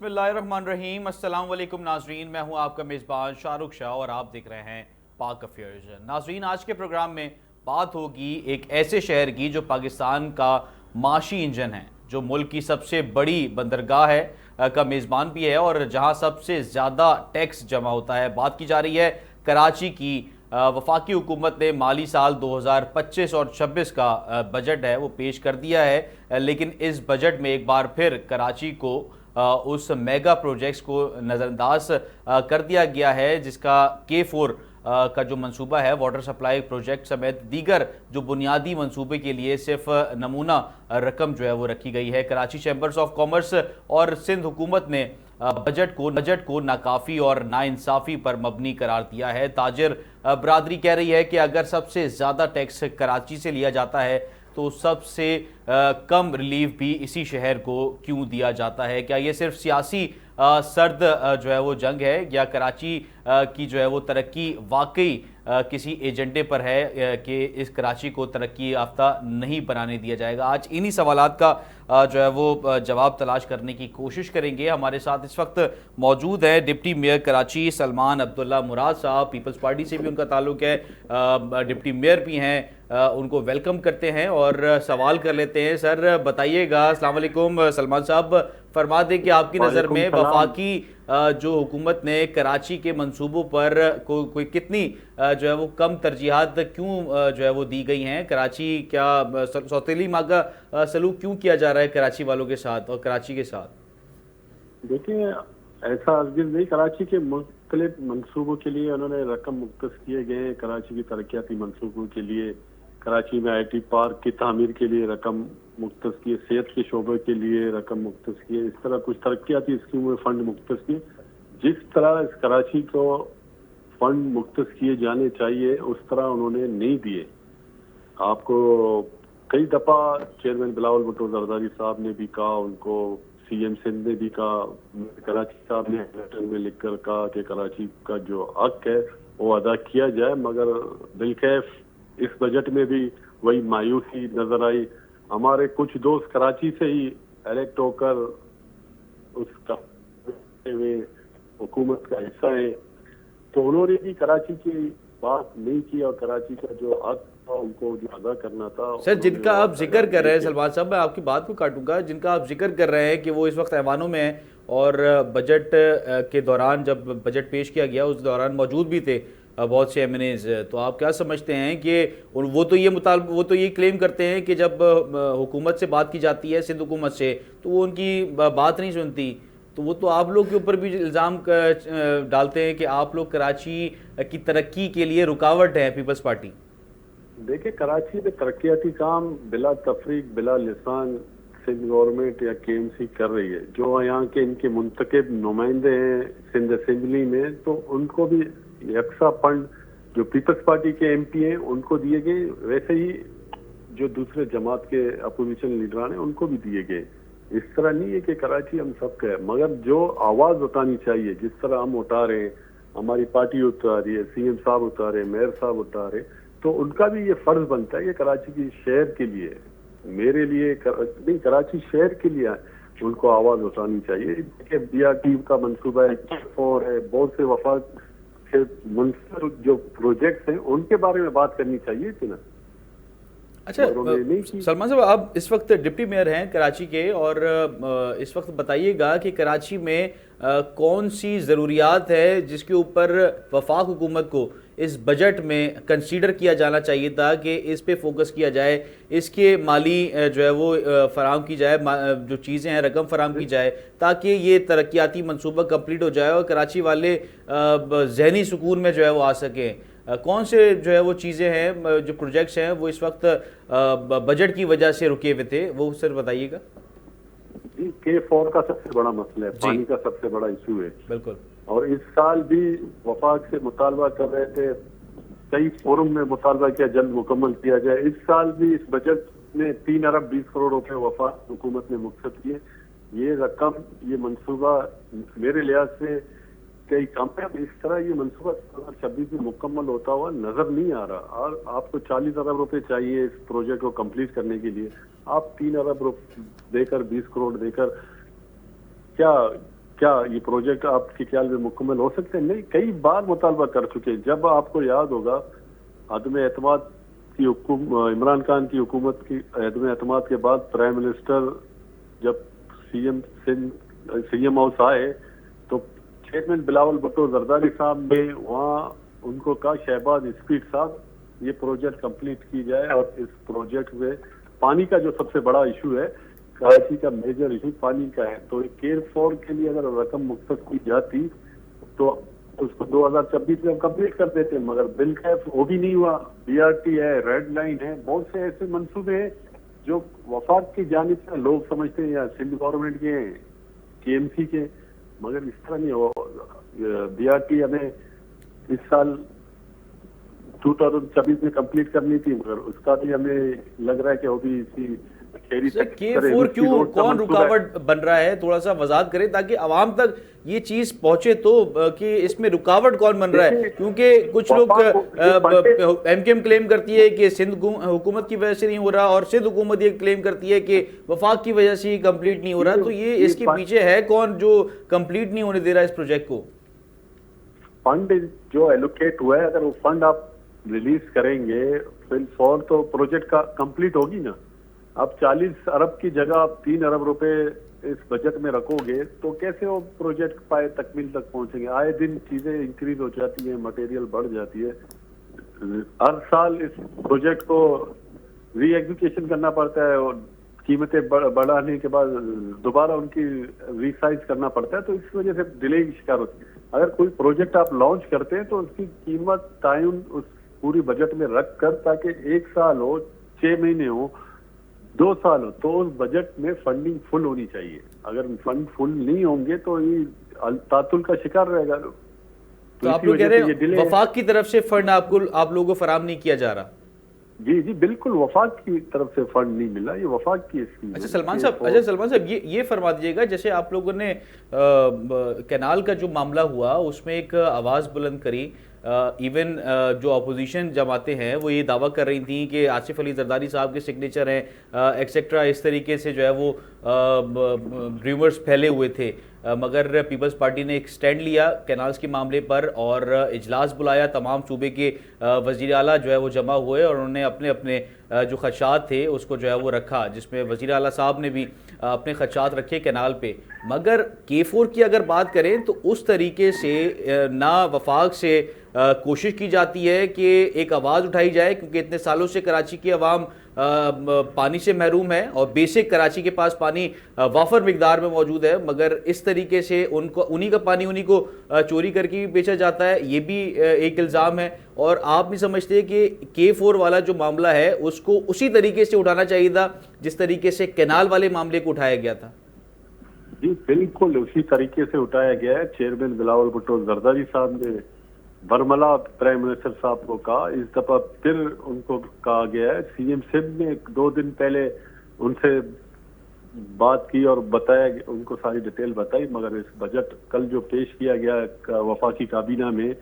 बिस्मिल्लाहिर्रहमानिर्रहीम। अस्सलाम वालेकुम नाजरीन, मैं हूं आपका मेज़बान शाहरुख शाह और आप देख रहे हैं पाक अफेयर्स। नाजरीन, आज के प्रोग्राम में बात होगी एक ऐसे शहर की जो पाकिस्तान का माशी इंजन है, जो मुल्क की सबसे बड़ी बंदरगाह है का मेज़बान भी है और जहां सबसे ज़्यादा टैक्स जमा होता है। बात की जा रही है कराची की। वफाकी हुकूमत ने माली साल 2025 और 26 का बजट है वो पेश कर दिया है, लेकिन इस बजट में एक बार फिर कराची को उस मेगा प्रोजेक्ट्स को नज़रअंदाज कर दिया गया है, जिसका K4 का जो मंसूबा है, वाटर सप्लाई प्रोजेक्ट समेत दीगर जो बुनियादी मंसूबे के लिए सिर्फ नमूना रकम जो है वो रखी गई है। कराची चैम्बर्स ऑफ कॉमर्स और सिंध हुकूमत ने बजट को नाकाफ़ी और नाइंसाफ़ी पर मबनी करार दिया है। ताजिर बरादरी कह रही है कि अगर सबसे ज़्यादा टैक्स कराची से लिया जाता है तो सबसे कम रिलीफ भी इसी शहर को क्यों दिया जाता है? क्या ये सिर्फ सियासी सर्द जो है वो जंग है, या कराची की जो है वो तरक्की वाकई किसी एजेंडे पर है कि इस कराची को तरक्की याफ्ता नहीं बनाने दिया जाएगा? आज इन्हीं सवालात का जो है वो जवाब तलाश करने की कोशिश करेंगे। हमारे साथ इस वक्त मौजूद है डिप्टी मेयर कराची सलमान अब्दुल्ला मुराद साहब। पीपल्स पार्टी से भी उनका ताल्लुक है, डिप्टी मेयर भी हैं। उनको वेलकम करते हैं और सवाल कर लेते हैं। सर बताइएगा। अस्सलाम वालेकुम सलमान साहब, फरमा दें कि आपकी नज़र में वफाकी जो हुकूमत ने कराची के मंसूबों पर कोई कितनी जो है वो कम तरजीहात क्यों जो है वो दी गई हैं? कराची क्या सौतेली माँ का सलूक क्यों किया जा रहा है कराची वालों के साथ और कराची के साथ? देखिए, ऐसा अर्गिज़ नहीं। कराची के मुख्तलिफ मंसूबों के लिए उन्होंने रकम मुख्तस किए गए हैं। कराची की तरक्याती मंसूबों के लिए, कराची में IT पार्क की तामीर के लिए रकम मुख्तस किए, सेहत के शोबे के लिए रकम मुख्तस किए, इस तरह कुछ तरक्याती स्कीमों में फंड मुख्तस किए। जिस तरह इस कराची को फंड मुख्तस किए जाने चाहिए उस तरह उन्होंने नहीं दिए। आपको कई दफ़ा चेयरमैन बिलावल भुट्टो जरदारी साहब ने भी कहा, उनको CM सिंध ने भी कहा, कराची साहब ने लेटर में लिखकर कहा कि कराची का जो हक है वो अदा किया जाए, मगर बिलखैफ इस बजट में भी वही मायूसी नजर आई। हमारे कुछ दोस्त कराची से ही इलेक्ट होकर उसका हुकूमत का हिस्सा है, तो उन्होंने भी कराची की बात नहीं की और कराची का जो हक था उनको जो अदा करना था। सर, जिनका आप जिक्र कर रहे हैं सलमान साहब, मैं आपकी बात को काटूंगा, जिनका आप जिक्र कर रहे हैं कि वो इस वक्त ऐवानों में हैं और बजट के दौरान जब बजट पेश किया गया उस दौरान मौजूद भी थे बहुत से MNAs, तो आप क्या समझते हैं कि वो तो ये क्लेम करते हैं कि जब हुकूमत से बात की जाती है, सिंध हुकूमत से, तो वो उनकी बात नहीं सुनती, तो वो तो आप लोग के ऊपर भी इल्ज़ाम डालते हैं कि आप लोग कराची की तरक्की के लिए रुकावट है पीपल्स पार्टी। देखिए, कराची में तरक्याती काम बिला तफरीक बिला लिसान सिंध गवर्नमेंट या KMC कर रही है। जो यहाँ के इनके मुंतखब नुमाइंदे हैं सिंध असेंबली में, तो उनको भी यकसा फंड जो पीपल्स पार्टी के MP हैं उनको दिए गए, वैसे ही जो दूसरे जमात के अपोजिशन लीडरान हैं उनको भी दिए गए। इस तरह नहीं है कि कराची हम सबका है, मगर जो आवाज उठानी चाहिए, जिस तरह हम उठा रहे हैं, हमारी पार्टी उठा रही है, CM साहब उठा रहे, मेयर साहब उठा रहे, तो उनका भी ये फर्ज बनता है कि कराची की शहर के लिए, मेरे लिए नहीं, कराची शहर के लिए उनको आवाज उठानी चाहिए। देखिए, BRT का मंसूबा है, K4 है, बहुत से वफाक के मुनसर जो प्रोजेक्ट्स हैं उनके बारे में बात करनी चाहिए थी ना। अच्छा सलमान साहब, आप इस वक्त डिप्टी मेयर हैं कराची के, और इस वक्त बताइएगा कि कराची में कौन सी ज़रूरियात है जिसके ऊपर वफाक हुकूमत को इस बजट में कंसीडर किया जाना चाहिए था कि इस पे फोकस किया जाए, इसके माली जो है वो फराम की जाए, जो चीज़ें हैं रकम फराम की जाए, ताकि ये तरक्याती मंसूबा कंप्लीट हो जाए और कराची वाले जहनी सुकून में जो है वो आ सकें। कौन से जो है वो चीज़ें हैं, जो प्रोजेक्ट्स हैं वो इस वक्त बजट की वजह से रुके हुए थे, वो सर बताइएगा। K4 का सबसे बड़ा मसला है, पानी का सबसे बड़ा इशू है। बिल्कुल। और इस साल भी वफाक से मुतालबा कर रहे थे, कई फोरम में मुतालबा किया जल्द मुकम्मल किया जाए। इस साल भी इस बजट में 3 अरब 20 करोड़ रुपए वफाक हुकूमत ने मुख्तस किए। ये रकम, ये मंसूबा मेरे लिहाज से कई कम है। इस तरह ये मंसूबा 2026 में मुकम्मल होता हुआ नजर नहीं आ रहा, और आपको 40 अरब रुपए चाहिए इस प्रोजेक्ट को कंप्लीट करने के लिए। आप 3 अरब देकर 20 करोड़ देकर क्या क्या ये प्रोजेक्ट आपके ख्याल में मुकम्मल हो सकते हैं? नहीं, कई बार मुतालबा कर चुके हैं। जब आपको याद होगा अदम एतमाद की इमरान खान की हुकूमत की अदम एतमाद के बाद प्राइम मिनिस्टर जब सीएम हाउस आए तो चेयरमैन बिलावल भुट्टो जरदारी साहब ने वहाँ उनको कहा, शहबाज स्पीड साहब ये प्रोजेक्ट कंप्लीट की जाए और इस प्रोजेक्ट में पानी का जो सबसे बड़ा इशू है, कराची का मेजर इशू पानी का है, तो केयर फॉर के लिए अगर रकम मुख्तस की जाती तो उसको 2026 में हम कंप्लीट कर देते, मगर बिल कैफ वो भी नहीं हुआ। बीआरटी है, रेड लाइन है, बहुत से ऐसे मंसूबे हैं जो वफाक की जानिब से लोग समझते हैं या सिंध गवर्नमेंट के हैं, केएमसी के, मगर इस तरह नहीं हो। बीआरटी हमें इस साल 2024 में कंप्लीट करनी थी, मगर उसका भी हमें लग रहा है कि वो भी इसी K4 क्यों, कौन रुकावट बन रहा है? थोड़ा सा वजाहत करें ताकि आवाम तक ये चीज पहुंचे तो कि इसमें रुकावट कौन बन रहा है, क्योंकि कुछ लोग एमकेएम क्लेम करती है कि सिंध हुकूमत की वजह से नहीं हो रहा और सिंध हुकूमत ये क्लेम करती है कि वफाक की वजह से ही कंप्लीट नहीं हो रहा। तो ये इसके पीछे है कौन जो कंप्लीट नहीं होने दे रहा है इस प्रोजेक्ट को? फंड जो एलोकेट हुआ है, अगर वो फंड आप रिलीज करेंगे फिर फॉर तो प्रोजेक्ट का कंप्लीट होगी ना। अब 40 अरब की जगह आप 3 अरब रुपए इस बजट में रखोगे तो कैसे वो प्रोजेक्ट पाए तकमील तक पहुंचेंगे? आए दिन चीजें इंक्रीज हो जाती है, मटेरियल बढ़ जाती है, हर साल इस प्रोजेक्ट को री एग्जीक्यूशन करना पड़ता है और कीमतें बढ़ाने के बाद दोबारा उनकी रिसाइज करना पड़ता है, तो इस वजह से डिले की शिकार होती है। अगर कोई प्रोजेक्ट आप लॉन्च करते हैं तो उसकी कीमत तयन उस पूरी बजट में रख कर, ताकि 1 साल हो, 6 महीने हो, 2 साल हो, तो उस बजट में फंडिंग फुल होनी चाहिए। अगर फंड फुल नहीं होंगे तो ये तातुल का शिकार रहेगा। तो आप लोग कह रहे हैं वफाक की तरफ से फंड आप लोगों को फराहम नहीं किया जा रहा? जी जी बिल्कुल, वफाक की तरफ से फंड नहीं मिला, ये वफाक की स्कीम। अच्छा सलमान साहब, ये फरमा दीजिएगा, जैसे आप लोगों ने कैनाल का जो मामला हुआ उसमें एक आवाज़ बुलंद करी, इवन जो अपोजिशन जमाते हैं वो ये दावा कर रही थी कि आसिफ अली जरदारी साहब के सिग्नेचर हैं एक्सेट्रा, इस तरीके से जो है वो र्यूमर्स फैले हुए थे, मगर पीपल्स पार्टी ने एक स्टैंड लिया कैनाल्स के मामले पर और इजलास बुलाया, तमाम सूबे के वज़ीर आला जो है वो जमा हुए और उन्होंने अपने अपने जो खदशात थे उसको जो है वो रखा, जिसमें वज़ीर आला साहब ने भी अपने खदशात रखे कैनाल पे। मगर K4 की अगर बात करें तो उस तरीके से ना वफाक से कोशिश की जाती है कि एक आवाज़ उठाई जाए, क्योंकि इतने सालों से कराची की आवाम पानी से महरूम है और बेसिक कराची के पास पानी वाफर मिकदार में मौजूद है, मगर इस तरीके से उनको उन्हीं का पानी उन्हीं को चोरी करके भी बेचा जाता है, ये भी एक इल्ज़ाम है। और आप नहीं समझते कि K4 वाला जो मामला है उसको उसी तरीके से उठाना चाहिए था जिस तरीके से कैनाल वाले मामले को उठाया गया था? जी बिल्कुल उसी तरीके से उठाया गया है। चेयरमैन बिलावल भुट्टो जरदारी साहब ने बरमला प्राइम मिनिस्टर साहब को कहा, इस दफा फिर उनको कहा गया है। सीएम सिंध ने 2 दिन पहले उनसे बात की और बताया, उनको सारी डिटेल बताई, मगर इस बजट कल जो पेश किया गया वफाकी काबीना में,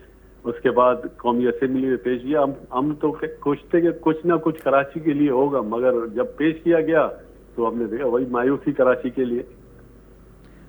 उसके बाद कौमी असेंबली में पेश किया, हम तो कुछ थे कि कुछ ना कुछ कराची के लिए होगा, मगर जब पेश किया गया तो हमने देखा वही मायूसी कराची के लिए।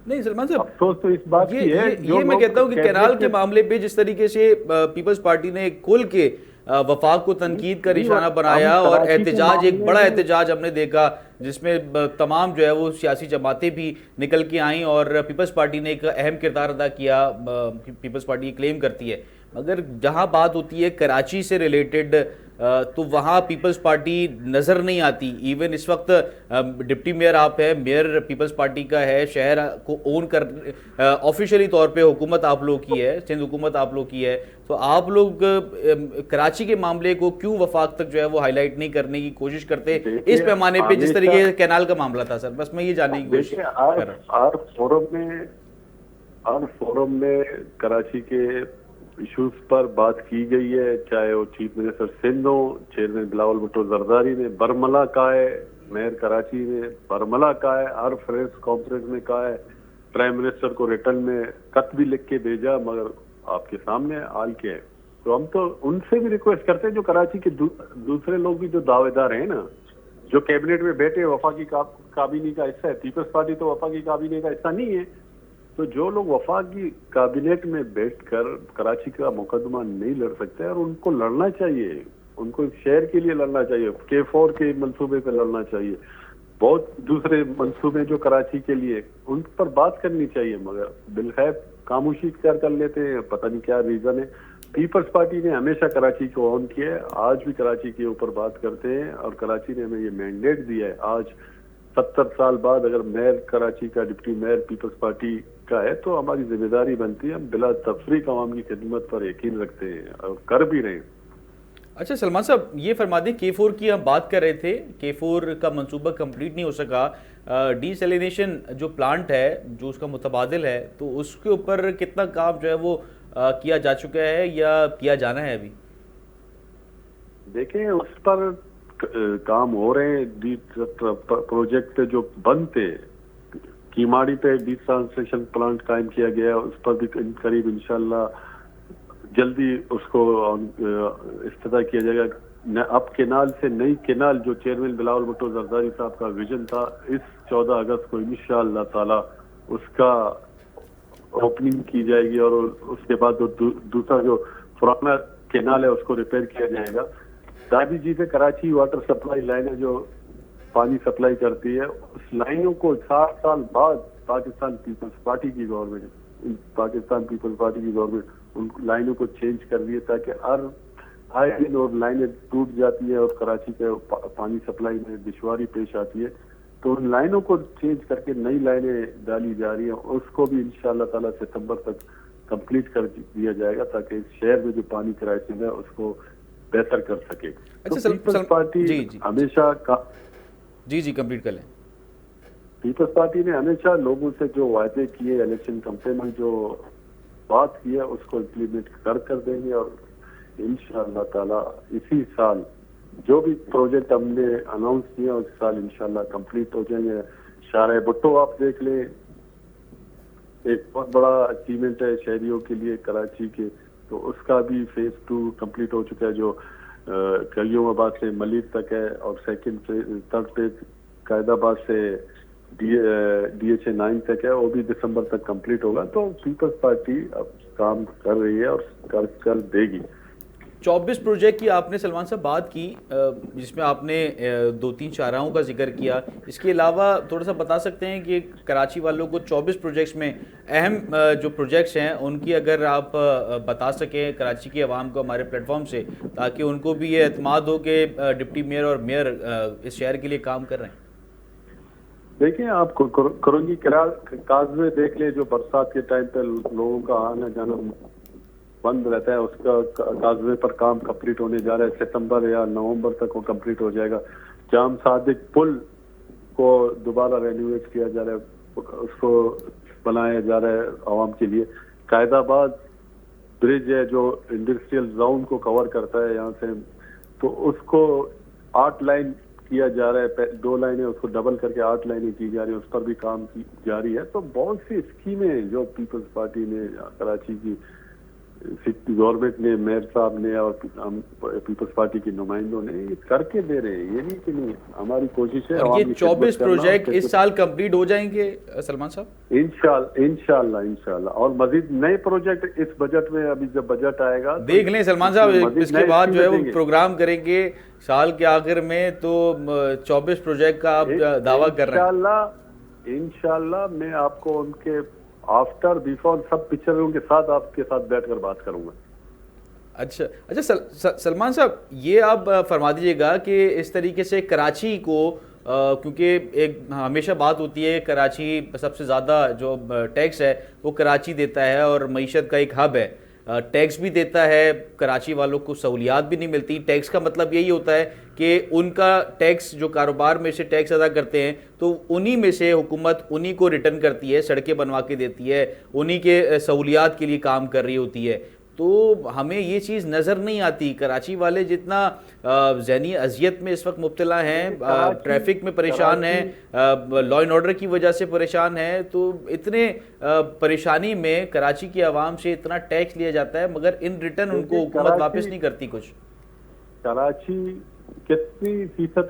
नहीं सलमान साहब, अफसोस तो इस बात की है, ये मैं कहता हूं कि कैनाल के मामले पे जिस तरीके से पीपल्स पार्टी ने खुल के वफाक को तनकीद का निशाना बनाया और एहतजाज, एक बड़ा एहतजाज हमने देखा जिसमें तमाम जो है वो सियासी जमातें भी निकल के आई और पीपल्स पार्टी ने एक अहम किरदार अदा किया, पीपल्स पार्टी क्लेम करती है। मगर जहां बात होती है कराची से रिलेटेड तो वहाँ पीपल्स पार्टी नज़र नहीं आती। इवन इस वक्त डिप्टी मेयर आप हैं, मेयर पीपल्स पार्टी का है, शहर को ओन कर ऑफिशियली तौर पे हुकूमत आप लोग की है, सिंध हुकूमत आप लोग की है, तो आप लोग कराची के मामले को क्यों वफाक तक जो है वो हाईलाइट नहीं करने की कोशिश करते इस पैमाने पे जिस तरीके से कैनाल का मामला था? सर बस मैं ये जानने की कोशिश कर रहा हूँ। हर फोरम में कराची के इश्यूज पर बात की गई है, चाहे वो चीफ मिनिस्टर सिंध हो, चेयरमैन बिलावल भुट्टो जरदारी ने बरमला कहा है, मेयर कराची ने बरमला कहा है, हर प्रेस कॉन्फ्रेंस में कहा है, प्राइम मिनिस्टर को रिटर्न में खत भी लिख के भेजा, मगर आपके सामने हाल क्या है। तो हम तो उनसे भी रिक्वेस्ट करते हैं, जो कराची के दूसरे लोग भी जो दावेदार हैं ना, जो कैबिनेट में बैठे वफाकी काबीना का हिस्सा है, पीपल्स पार्टी तो वफाकी काबीना का हिस्सा नहीं है, तो जो लोग वफाकी कैबिनेट में बैठकर कराची का मुकदमा नहीं लड़ सकते और उनको लड़ना चाहिए, उनको शहर के लिए लड़ना चाहिए, K4 के मंसूबे पे लड़ना चाहिए, बहुत दूसरे मंसूबे जो कराची के लिए, उन पर बात करनी चाहिए, मगर बिलखैर खामोशी इख्तियार कर लेते हैं, पता नहीं क्या रीजन है। पीपल्स पार्टी ने हमेशा कराची को ऑन किया है, आज भी कराची के ऊपर बात करते हैं और कराची ने हमें ये मैंडेट दिया है। आज 70 साल बाद अगर मेयर कराची का डिप्टी मेयर पीपल्स पार्टी का है तो हमारी जिम्मेदारी बनती है, हम बिला तफरीक अवाम की खिदमत पर यकीन रखते हैं और कर भी रहे हैं। अच्छा सलमान साहब, ये फरमा दें, K4 की हम बात कर रहे थे, K4 का मंसूबा कंप्लीट नहीं हो सका, डीसैलिनेशन जो प्लांट है जो उसका मुतबादिल है, तो उसके ऊपर कितना काम जो है वो किया जा चुका है या किया जाना है अभी? देखें, उस पर काम हो रहे हैं। प्रोजेक्ट पे जो बंद थे, कीमाड़ी पे डिसैलिनेशन प्लांट कायम किया गया, उस पर भी करीब इंशाल्लाह जल्दी उसको इफ्तिताह किया जाएगा। अब केनाल से नई केनाल जो चेयरमैन बिलावल भुट्टो जरदारी साहब का विजन था, इस 14 अगस्त को इंशाअल्लाह ताला उसका ओपनिंग की जाएगी और उसके बाद दूसरा जो पुराना केनाल है उसको रिपेयर किया जाएगा। दादी जी से कराची वाटर सप्लाई लाइनें जो पानी सप्लाई करती है, उस लाइनों को 60 साल बाद पाकिस्तान पीपल्स पार्टी की गवर्नमेंट उन लाइनों को चेंज कर दिए, ताकि हर आए दिन और लाइनें टूट जाती है और कराची के पानी सप्लाई में दुश्वारी पेश आती है। तो उन लाइनों को चेंज करके नई लाइनें डाली जा रही है, उसको भी इंशाअल्लाह ताला सितंबर तक कंप्लीट कर दिया जाएगा, ताकि इस शहर में जो पानी क्राइसिस है उसको बेहतर कर सके। अच्छा, तो पीपल्स पार्टी हमेशा जी कंप्लीट कर लें। पीपल्स पार्टी ने हमेशा लोगों से जो वायदे किए, इलेक्शन कैंपेन में जो बात की है, उसको इम्प्लीमेंट कर देंगे और इंशाअल्लाह ताला इसी साल जो भी प्रोजेक्ट हमने अनाउंस किया उस साल इंशाअल्लाह कंप्लीट हो जाएंगे। शारे भुट्टो आप देख लें, एक बहुत बड़ा अचीवमेंट है शहरियों के लिए कराची के, तो उसका भी फेज 2 कंप्लीट हो चुका है, जो कलियोमाबाद से मलिक तक है, और थर्ड फेज कायदाबाद से DHA 9 तक है, वो भी दिसंबर तक कंप्लीट होगा। तो पीपल्स पार्टी अब काम कर रही है और कर देगी। 24 प्रोजेक्ट की आपने सलमान साहब बात की, जिसमें आपने 2-3 शाहराहों का जिक्र किया, इसके अलावा थोड़ा सा बता सकते हैं कि कराची वालों को 24 प्रोजेक्ट्स में अहम जो प्रोजेक्ट्स हैं उनकी अगर आप बता सकें कराची की आवाम को हमारे प्लेटफॉर्म से, ताकि उनको भी ये एतमाद हो कि डिप्टी मेयर और मेयर इस शहर के लिए काम कर रहे हैं। देखिए, आप करोंगी काजवे देख ले, जो बरसात के टाइम पे लोगों का आना जाना बंद रहता है, उसका काजवे पर काम कंप्लीट होने जा रहा है, सितंबर या नवंबर तक वो कंप्लीट हो जाएगा। जाम सादिक पुल को दोबारा रेन्यूएट किया जा रहा है, उसको बनाया जा रहा है आवाम के लिए। कायदाबाद ब्रिज है जो इंडस्ट्रियल जोन को कवर करता है यहाँ से, तो उसको 8 लाइन किया जा रहा है, 2 लाइनें उसको डबल करके 8 लाइनें की जा रही है, उस पर भी काम की जारी है। तो बहुत सी स्कीमें जो पीपल्स पार्टी ने, कराची की गवर्नमेंट ने, मेयर साहब ने और पीपल्स पार्टी के नुमाइंदों ने ये करके दे रहे हैं, ये नहीं कि नहीं, हमारी कोशिश है। और ये 24 प्रोजेक्ट इस साल कंप्लीट हो जाएंगे सलमान साहब? इंशाल्लाह और मजीद नए प्रोजेक्ट इस बजट में, अभी जब बजट आएगा देख लें सलमान साहब, इसके बाद जो है वो प्रोग्राम करेंगे साल के आखिर में, तो 24 प्रोजेक्ट का आप दावा कर रहे हैं। इंशाल्लाह मैं आपको उनके आफ्टर बिफोर सब पिक्चरों के साथ आपके साथ बैठकर बात करूंगा। अच्छा सलमान साहब, ये आप फरमा दीजिएगा कि इस तरीके से कराची को, क्योंकि एक हमेशा बात होती है कराची सबसे ज़्यादा जो टैक्स है वो कराची देता है और मईशत का एक हब है, टैक्स भी देता है, कराची वालों को सहूलियात भी नहीं मिलती। टैक्स का मतलब यही होता है कि उनका टैक्स जो कारोबार में से टैक्स अदा करते हैं, तो उन्हीं में से हुकूमत उन्हीं को रिटर्न करती है, सड़कें बनवा के देती है, उन्हीं के सहूलियात के लिए काम कर रही होती है। तो हमें ये चीज़ नज़र नहीं आती। कराची वाले जितना ज़हनी अजियत में इस वक्त मुब्तला हैं, ट्रैफिक में परेशान हैं, लॉ एंड ऑर्डर की वजह से परेशान हैं, तो इतने परेशानी में कराची की आवाम से इतना टैक्स लिया जाता है, मगर इन रिटर्न उनको हुकूमत वापस नहीं करती कुछ। कराची कितनी फीसद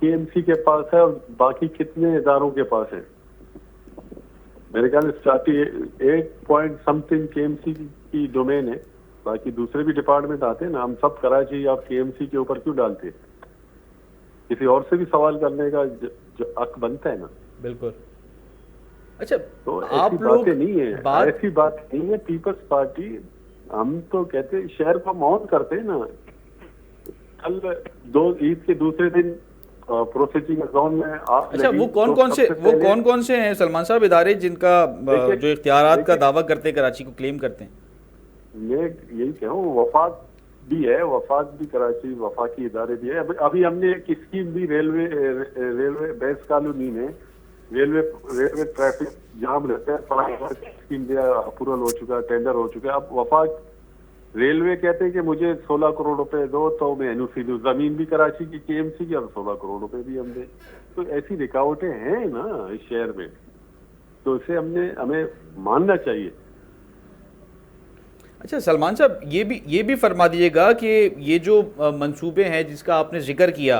KMC के पास है और बाकी कितने इदारों के पास है? मेरे ख्याल से 8 पॉइंट समथिंग केएमसी की डोमेन है, बाकी दूसरे भी डिपार्टमेंट आते हैं ना, हम सब कराची आप केएमसी के ऊपर क्यों डालते हैं? किसी और से भी सवाल करने का जो हक बनता है ना। बिल्कुल। अच्छा, तो आप ऐसी लोग बातें नहीं है, ऐसी बात नहीं है। पीपल्स पार्टी, हम तो कहते हैं शहर को मौन करते हैं ना। कल ईद के दूसरे दिन प्रोसेसिंग जोन में आप अच्छा, वो कौन कौन से हैं सलमान साहब इदारे जिनका जो इख्तियारात का दावा करते हैं, कराची को क्लेम करते हैं? मैं यही कह रहा हूँ, वफाक भी है, वफाक भी कराची वफाकी इदारे भी है। अभी हमने एक स्कीम भी रेलवे बेस कॉलोनी में रेलवे ट्रैफिक जाम रहता है, स्कीम दिया, अप्रूवल हो चुका है, टेंडर हो चुका है। अब वफाक रेलवे कहते हैं कि मुझे 16 करोड़ रुपए दो तो मैं एनओसी दूं, जमीन भी कराची की केएमसी की और 16 करोड़ रुपए भी हम दें। तो ऐसी रुकावटें हैं ना इस शहर में, तो इसे हमें मानना चाहिए। अच्छा सलमान साहब, ये भी फरमा दीजिएगा कि ये जो मंसूबे हैं जिसका आपने जिक्र किया,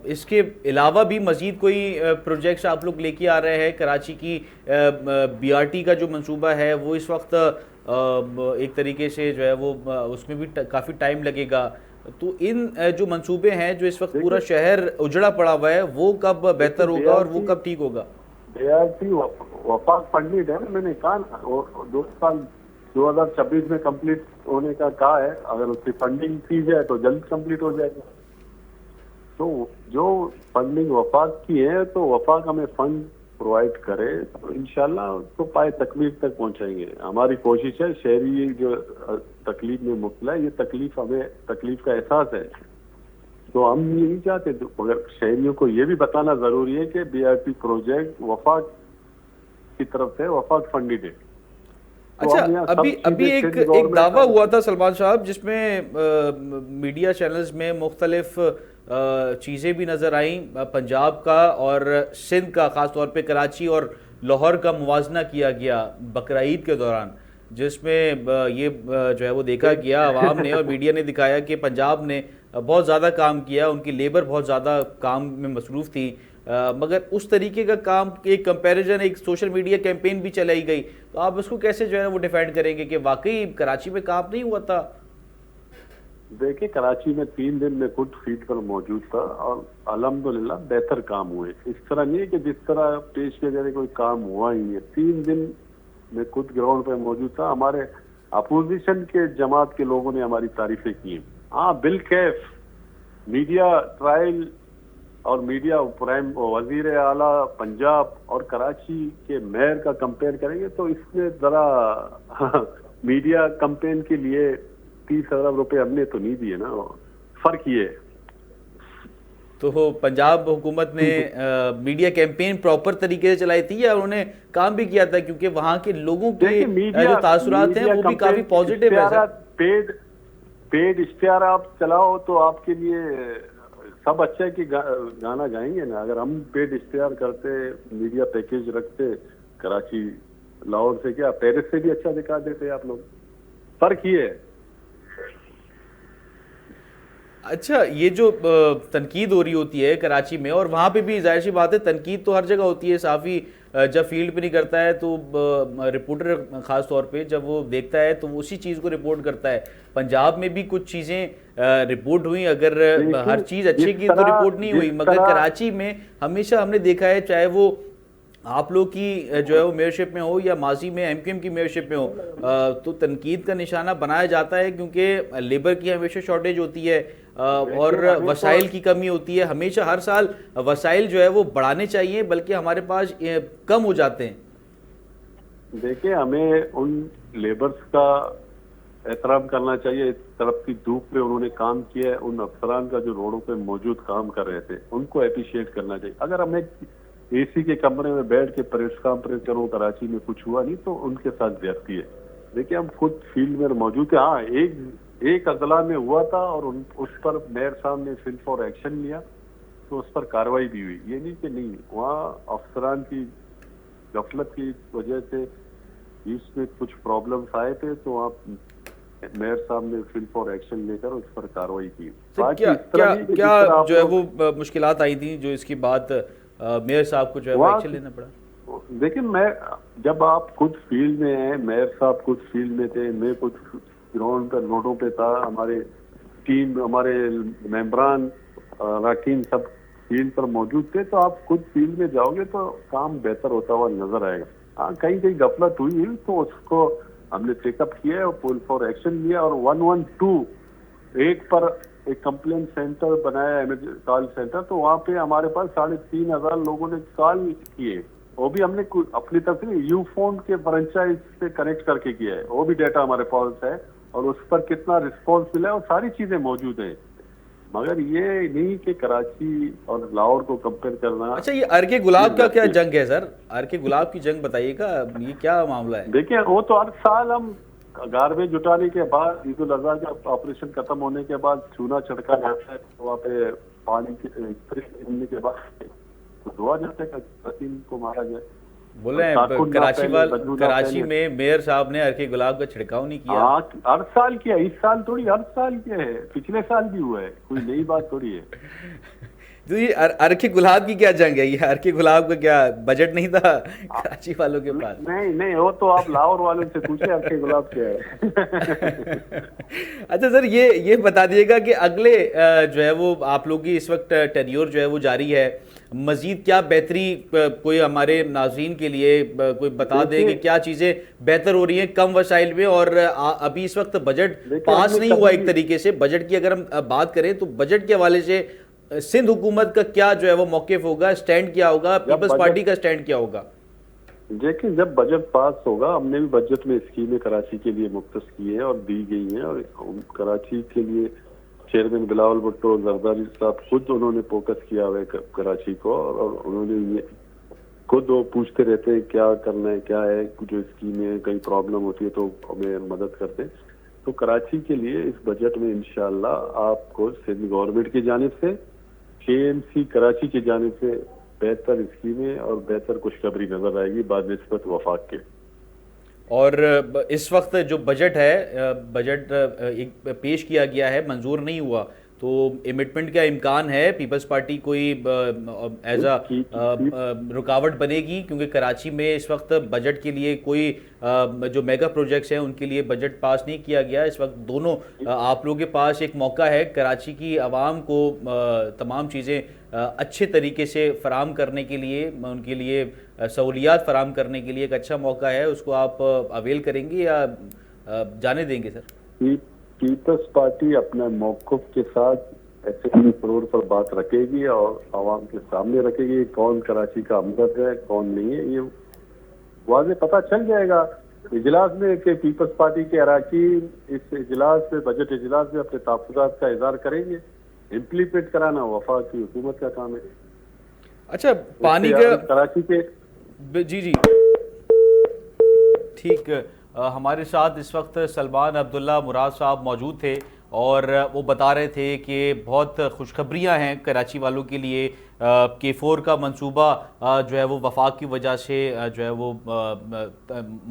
इसके अलावा भी मज़ीद कोई प्रोजेक्ट्स आप लोग लेके आ रहे हैं? कराची की बीआरटी का जो मंसूबा है वो इस वक्त एक तरीके से जो है वो उसमें भी काफ़ी टाइम लगेगा। तो इन जो मंसूबे हैं जो इस वक्त पूरा शहर उजड़ा पड़ा हुआ है, वो कब बेहतर होगा और वो कब ठीक होगा? बीआरटी वफाक फंडेड है ना, मैंने कहा ना, और 2 साल 2026 में कंप्लीट होने का कहा है। अगर उसकी फंडिंग की जाए तो जल्द कंप्लीट हो जाएगा। तो जो फंडिंग वफाक की है तो वफाक हमें फंड प्रोवाइड करे तो इंशाल्लाह उसको पाए तकलीफ तक पहुंचाएंगे। हमारी कोशिश है, शहरी जो तकलीफ में मुब्तला है, ये तकलीफ का एहसास है, तो हम ये नहीं चाहते। मगर शहरियों को ये भी बताना जरूरी है कि बीआरटी प्रोजेक्ट वफाक की तरफ से वफाक फंडेड है। अच्छा, अभी एक दावा हुआ था सलमान साहब, जिसमें मीडिया चैनल्स में मुख्तलिफ चीज़ें भी नज़र आई, पंजाब का और सिंध का, ख़ास तौर पे कराची और लाहौर का मुवाजना किया गया बकरा ईद के दौरान, जिसमें ये जो है वो देखा गया, आवाम ने और मीडिया ने दिखाया कि पंजाब ने बहुत ज़्यादा काम किया, उनकी लेबर बहुत ज़्यादा काम में मसरूफ़ थी, मगर उस तरीके का काम, एक कंपैरिजन, एक सोशल मीडिया कैंपेन भी चलाई गई। तो आप उसको कैसे जो है वो डिफेंड करेंगे कि वाकई कराची में काम नहीं हुआ था? देखिए, कराची में 3 दिन में खुद फील्ड पर मौजूद था और अल्हम्दुलिल्लाह बेहतर काम हुए। इस तरह नहीं है कि जिस तरह पेश किया जा रहा है कोई काम हुआ ही है। 3 दिन में खुद ग्राउंड पर मौजूद था। हमारे अपोजिशन के जमात के लोगों ने हमारी तारीफें की। हाँ, बिलकैफ मीडिया ट्रायल और मीडिया प्राइम वजीर आला पंजाब और कराची के मेयर का कंपेयर करेंगे तो इसमें जरा मीडिया कंपेन के लिए 30 अरब रुपए हमने तो नहीं दिए ना, फर्क ये। तो पंजाब हुकूमत ने मीडिया कैंपेन प्रॉपर तरीके से चलाई थी या उन्होंने काम भी किया था? क्योंकि वहाँ के लोगों के जो तासुरात हैं वो भी काफी पॉजिटिव है। पेड इश्तिहार आप चलाओ तो आपके लिए सब अच्छा है कि गाना गाएंगे ना। अगर हम पेड इश्तिहार करते, मीडिया पैकेज रखते, कराची लाहौर से क्या पेरिस से भी अच्छा दिखा देते आप लोग। फर्क ये है। अच्छा, ये जो तनकीद हो रही होती है कराची में, और वहाँ पे भी जाहिर सी बात है तनकीद तो हर जगह होती है, साफ़ी जब फील्ड पे नहीं करता है तो रिपोर्टर ख़ास तौर पे जब वो देखता है तो उसी चीज़ को रिपोर्ट करता है। पंजाब में भी कुछ चीज़ें रिपोर्ट हुई, अगर हर चीज़ अच्छी की तो रिपोर्ट नहीं हुई, मगर कराची में हमेशा हमने देखा है, चाहे वो आप लोग की जो है वो मेयरशिप में हो या माजी में एमक्यूएम की मेयरशिप में हो, तो तनकीद का निशाना बनाया जाता है, क्योंकि लेबर की हमेशा शॉर्टेज होती है और वसाइल की कमी होती है। हमेशा हर साल वसाइल जो है वो बढ़ाने चाहिए, बल्कि हमारे पास कम हो जाते हैं। देखिए, हमें उन लेबर्स का एहतराम करना चाहिए। इस तरफ की धूप में उन्होंने काम किया है। उन अफसरान का जो रोडों पे मौजूद काम कर रहे थे उनको अप्रिशिएट करना चाहिए। अगर हमें एसी के कमरे में बैठ के प्रेस कॉन्फ्रेंस करो, कराची में कुछ हुआ नहीं, तो उनके साथ ज्यादती है। देखिए, हम खुद फील्ड में मौजूद थे। हाँ, एक अजला में हुआ था और उस पर मेयर साहब ने फिल फॉर एक्शन लिया तो उस पर कार्रवाई भी हुई। ये नहीं कि नहीं, वहाँ अफसरान की गफलत की वजह से इसमें कुछ प्रॉब्लम्स आए थे, तो आप मेयर साहब ने फिल फॉर एक्शन लेकर उस पर कार्रवाई की। क्या जो है वो मुश्किलात आई थी जो इसकी बात मेयर साहब को जो है वो एक्शन लेना पड़ा? देखिए, मैं जब आप खुद फील्ड में हैं, मेयर साहब खुद फील्ड में थे, मैं कुछ ग्राउंड पर रोडों पे था, हमारे टीम, हमारे मेंबरान, अरकान सब फील्ड पर मौजूद थे, तो आप खुद फील्ड में जाओगे तो काम बेहतर होता हुआ नजर आएगा। हाँ, कहीं कहीं गफलत हुई तो उसको हमने चेकअप किया और पुल फॉर एक्शन लिया, और 112 पर एक कंप्लेंट सेंटर बनाया, कॉल सेंटर, तो वहाँ पे हमारे पास 3,500 लोगों ने कॉल किए। वो भी हमने अपनी तरफ से यू फोन के फ्रेंचाइज से कनेक्ट करके किया है, वो भी डेटा हमारे पास है, और उस पर कितना रिस्पॉन्स मिला है और सारी चीजें मौजूद हैं। मगर ये नहीं कि कराची और लाहौर को कंपेयर करना। अच्छा, ये अर्के गुलाब का क्या जंग है सर? अर्के गुलाब की जंग बताइएगा, ये क्या मामला है? देखिए, वो तो हर साल हम गार्बेज जुटाने के बाद, ईद उल अजहा का ऑपरेशन खत्म होने के बाद चूना छिड़का जाता है, तो वहाँ पे पानी के के बाद तो दुआ जाता है पसीन को मारा जाए। बोल रहे हैं कराची में मेयर साहब ने अर्के गुलाब का छिड़काव नहीं किया। हाँ, हर साल किया, इस साल थोड़ी, हर साल किया है, पिछले साल भी हुआ है, कोई नई बात थोड़ी है। तो ये अर्के गुलाब की क्या जंग है? ये अर्के गुलाब का क्या बजट नहीं था कराची वालों के पास? नहीं नहीं, वो तो आप लाहौर वालों से पूछे अर्के गुलाब क्या है। अच्छा सर, ये बता दिएगा कि अगले जो है वो आप लोग की इस वक्त टेन्योर जो है वो जारी है, मजीद क्या बेहतरी कोई हमारे नाज़रीन के लिए कोई बता दे कि क्या चीज़ें बेहतर हो रही हैं कम वसाइल में? और अभी इस वक्त बजट पास नहीं हुआ एक तरीके से। बजट की अगर हम बात करें तो बजट के हवाले से सिंध हुकूमत का क्या जो है वो मौक़िफ़ होगा, स्टैंड क्या होगा, पीपल्स पार्टी का स्टैंड क्या होगा? देखिए, जब बजट पास होगा, हमने भी बजट में स्कीमें कराची के लिए मुख्तस की है और दी गई हैं, और कराची के लिए चेयरमैन बिलावल भुट्टो, जरदारी साहब खुद उन्होंने फोकस किया हुआ है कराची को, और उन्होंने ये खुद वो पूछते रहते हैं क्या करना है, क्या है, जो स्कीमें कहीं प्रॉब्लम होती है तो हमें मदद करते हैं। तो कराची के लिए इस बजट में इंशाल्लाह आपको सिंध गवर्नमेंट की जानिब से, KMC कराची की जानिब से बेहतर स्कीमें और बेहतर खुशखबरी नजर आएगी बानिस्बत वफाक के। और इस वक्त जो बजट है, बजट एक पेश किया गया है, मंजूर नहीं हुआ, तो इमिटमेंट का इम्कान है? पीपल्स पार्टी कोई एज रुकावट बनेगी? क्योंकि कराची में इस वक्त बजट के लिए कोई जो मेगा प्रोजेक्ट्स हैं उनके लिए बजट पास नहीं किया गया। इस वक्त दोनों आप लोगों के पास एक मौका है कराची की आवाम को तमाम चीज़ें अच्छे तरीके से फराम करने के लिए, उनके लिए सहूलियात फराम करने के लिए एक अच्छा मौका है, उसको आप अवेल करेंगे या जाने देंगे सर? पीपल्स पार्टी अपने मौक़िफ़ के साथ ऐसे फ्लोर पर बात रखेगी और आवाम के सामने रखेगी कौन कराची का हमदर्द है, कौन नहीं है। ये वाज़े पता चल जाएगा इजलास में कि पीपल्स पार्टी के अरकान इस इजलास में, बजट इजलास में अपने तहफ़्फ़ुज़ात का इज़हार करेंगे। इम्प्लीमेंट कराना वफाक की हुकूमत का काम है। अच्छा, पानी का कराची के जी ठीक, हमारे साथ इस वक्त सलमान अब्दुल्ला मुराद साहब मौजूद थे और वो बता रहे थे कि बहुत खुशखबरियाँ हैं कराची वालों के लिए। K4 का मंसूबा जो है वो वफाक की वजह से जो है वो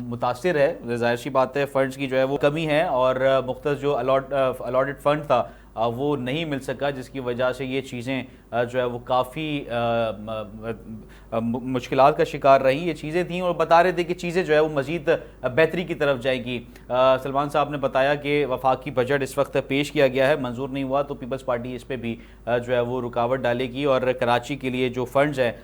मुतासिर है। ज़ाहिर सी बात है, फ़ंड्स की जो है वो कमी है और मुख्तस जो अलॉटेड फ़ंड था वो नहीं मिल सका, जिसकी वजह से ये चीज़ें जो है वो काफ़ी मुश्किलात का शिकार रही। ये चीज़ें थीं और बता रहे थे कि चीज़ें जो है वो मज़ीद बेहतरी की तरफ जाएगी। सलमान साहब ने बताया कि वफाकी बजट इस वक्त पेश किया गया है, मंजूर नहीं हुआ, तो पीपल्स पार्टी इस पर भी जो है वो रुकावट डालेगी और कराची के लिए जो फ़ंड्स हैं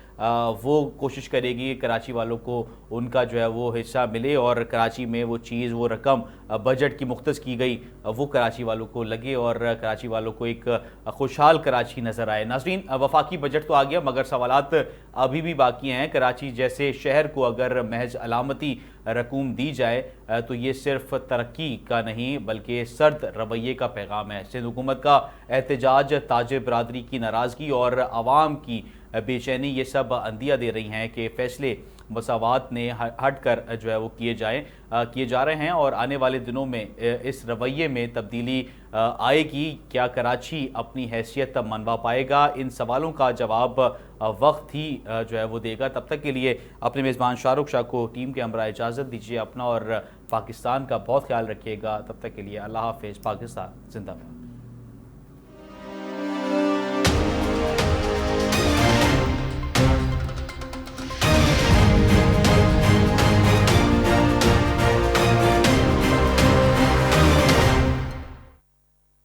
वो कोशिश करेगी कराची वालों को उनका जो है वो हिस्सा मिले और कराची में वो चीज़, वो रकम बजट की मुख्तस की गई वो कराची वालों को लगे और कराची वालों को एक खुशहाल कराची नज़र आए। नाज़रीन, वफाकी बजट तो आ गया मगर सवालात अभी भी बाकी हैं। कराची जैसे शहर को अगर महज अलामती रकूम दी जाए तो ये सिर्फ तरक्की का नहीं बल्कि सर्द रवैये का पैगाम है। सिंध हुकूमत का एहतजाज, ताजिर बरादरी की नाराज़गी और आवाम की बेचैनी ये सब अंदिया दे रही हैं कि फ़ैसले मसावात ने हट कर जो है वो किए जा रहे हैं और आने वाले दिनों में इस रवैये में तब्दीली आएगी। क्या कराची अपनी हैसियत मनवा पाएगा? इन सवालों का जवाब वक्त ही जो है वो देगा। तब तक के लिए अपने मेज़बान शाहरुख शाह को टीम के हमरा इजाज़त दीजिए। अपना और पाकिस्तान का बहुत ख्याल रखिएगा। तब तक के लिए अल्लाह हाफ़िज़। पाकिस्तान जिंदाबाद।